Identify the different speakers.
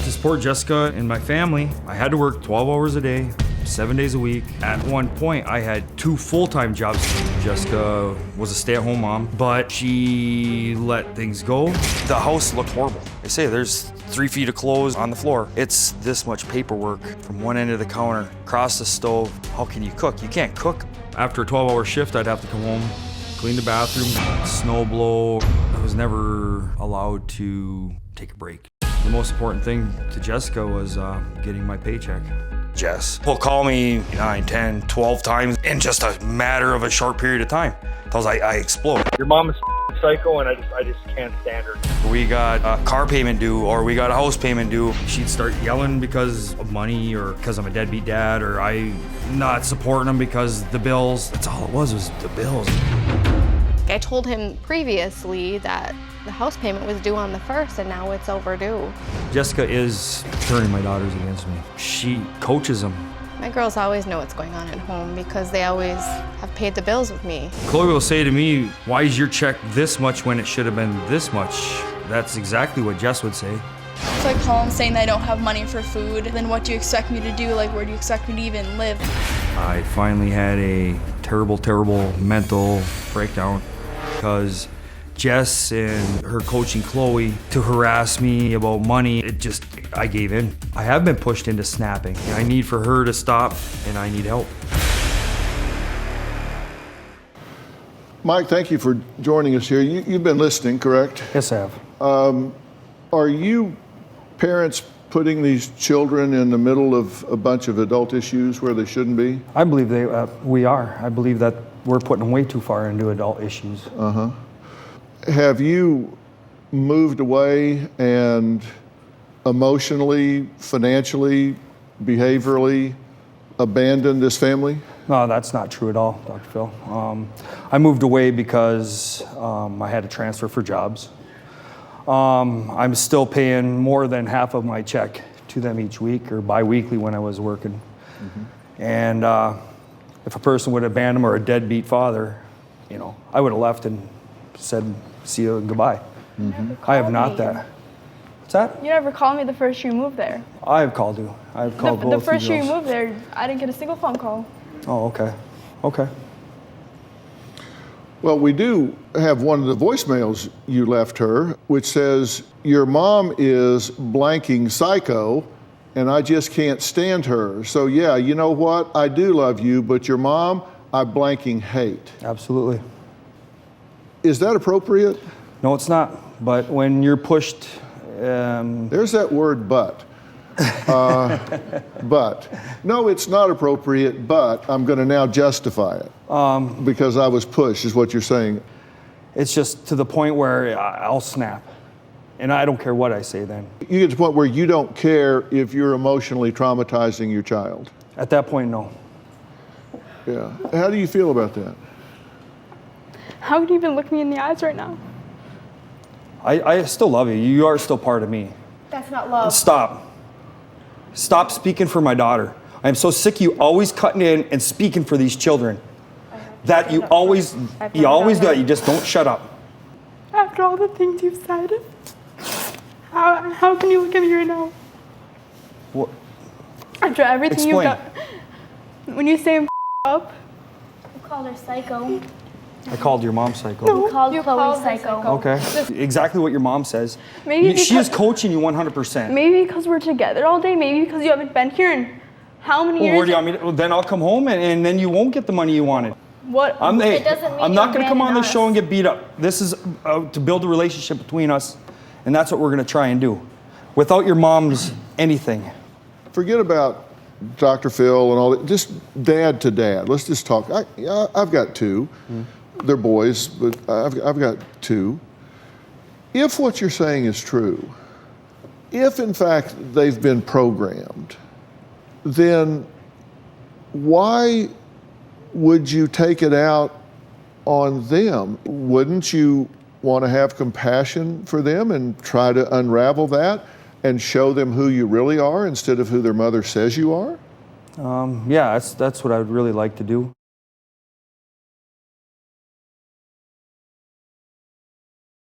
Speaker 1: To support Jessica and my family, I had to work 12 hours a day, 7 days a week. At one point, I had 2 full-time jobs. Jessica was a stay-at-home mom, but she let things go. The house looked horrible. They say there's 3 feet of clothes on the floor. It's this much paperwork from one end of the counter, across the stove. How can you cook? You can't cook. After a 12-hour shift, I'd have to come home, clean the bathroom, snow blow. I was never allowed to take a break. The most important thing to Jessica was getting my paycheck. Jess will call me 9, 10, 12 times in just a matter of a short period of time. Because I explode.
Speaker 2: Your mom is psycho, and I just can't stand her.
Speaker 1: We got a car payment due, or we got a house payment due. She'd start yelling because of money, or because I'm a deadbeat dad, or I not supporting them because the bills. That's all it was the bills.
Speaker 3: I told him previously that the house payment was due on the 1st, and now it's overdue.
Speaker 1: Jessica is turning my daughters against me. She coaches them.
Speaker 3: My girls always know what's going on at home because they always have paid the bills with me.
Speaker 1: Chloe will say to me, why is your check this much when it should have been this much? That's exactly what Jess would say.
Speaker 4: So I call him saying that I don't have money for food. Then what do you expect me to do? Like, where do you expect me to even live?
Speaker 1: I finally had a terrible, terrible mental breakdown because Jess and her coaching Chloe to harass me about money, I gave in. I have been pushed into snapping. I need for her to stop, and I need help.
Speaker 5: Mike, thank you for joining us here. You've been listening, correct?
Speaker 6: Yes, I have.
Speaker 5: Are you parents putting these children in the middle of a bunch of adult issues where they shouldn't be?
Speaker 6: I believe we are. I believe that we're putting them way too far into adult issues.
Speaker 5: Uh-huh. Have you moved away and emotionally, financially, behaviorally abandoned this family?
Speaker 6: No, that's not true at all, Dr. Phil. I moved away because I had to transfer for jobs. I'm still paying more than half of my check to them each week or bi-weekly when I was working. Mm-hmm. And if a person would abandon them or a deadbeat father, I would have left and said, see you and goodbye.
Speaker 4: Mm-hmm.
Speaker 6: I have not that. What's that?
Speaker 4: You never called me the first year you moved there.
Speaker 6: I have called you. I've called both
Speaker 4: The first
Speaker 6: you
Speaker 4: year you
Speaker 6: girls.
Speaker 4: moved there, I didn't get a single phone call.
Speaker 6: Oh, okay. Okay.
Speaker 5: Well, we do have one of the voicemails you left her, which says, your mom is blanking psycho, and I just can't stand her. So yeah, you know what? I do love you, but your mom, I blanking hate.
Speaker 6: Absolutely.
Speaker 5: Is that appropriate?
Speaker 6: No, it's not. But when you're pushed...
Speaker 5: There's that word, but. But. No, it's not appropriate, but I'm going to now justify it. Because I was pushed, is what you're saying.
Speaker 6: It's just to the point where I'll snap. And I don't care what I say then.
Speaker 5: You get to the point where you don't care if you're emotionally traumatizing your child.
Speaker 6: At that point, no.
Speaker 5: Yeah. How do you feel about that?
Speaker 4: How can you even look me in the eyes right now?
Speaker 6: I still love you. You are still part of me.
Speaker 4: That's not love.
Speaker 6: Stop. Stop speaking for my daughter. I am so sick of you always cutting in and speaking for these children. That you always do that. You just don't shut up.
Speaker 4: After all the things you've said, how can you look at me right now?
Speaker 6: What?
Speaker 4: After everything
Speaker 6: Explain.
Speaker 4: you've done. When you say up.
Speaker 7: You called her psycho.
Speaker 6: I called your mom psycho.
Speaker 4: No,
Speaker 7: You called
Speaker 4: you
Speaker 7: Chloe
Speaker 4: called her
Speaker 7: psycho.
Speaker 6: Okay. Exactly what your mom says.
Speaker 4: Maybe
Speaker 6: She is
Speaker 4: because-
Speaker 6: coaching you 100%.
Speaker 4: Maybe because we're together all day. Maybe because you haven't been here in how many years?
Speaker 6: Where do you want me to, well, then I'll come home and then you won't get the money you wanted.
Speaker 4: What?
Speaker 7: It doesn't mean
Speaker 6: I'm
Speaker 7: you
Speaker 6: not going to come on
Speaker 7: abandon
Speaker 6: this show and
Speaker 7: us.
Speaker 6: get beat up. This is to build a relationship between us, and that's what we're going to try and do. Without your mom's anything.
Speaker 5: Forget about Dr. Phil and all that. Just dad to dad. Let's just talk. I've got 2. They're boys, but I've got 2. If what you're saying is true, if in fact they've been programmed, then why would you take it out on them? Wouldn't you want to have compassion for them and try to unravel that and show them who you really are instead of who their mother says you are?
Speaker 6: Yeah, that's what I would really like to do.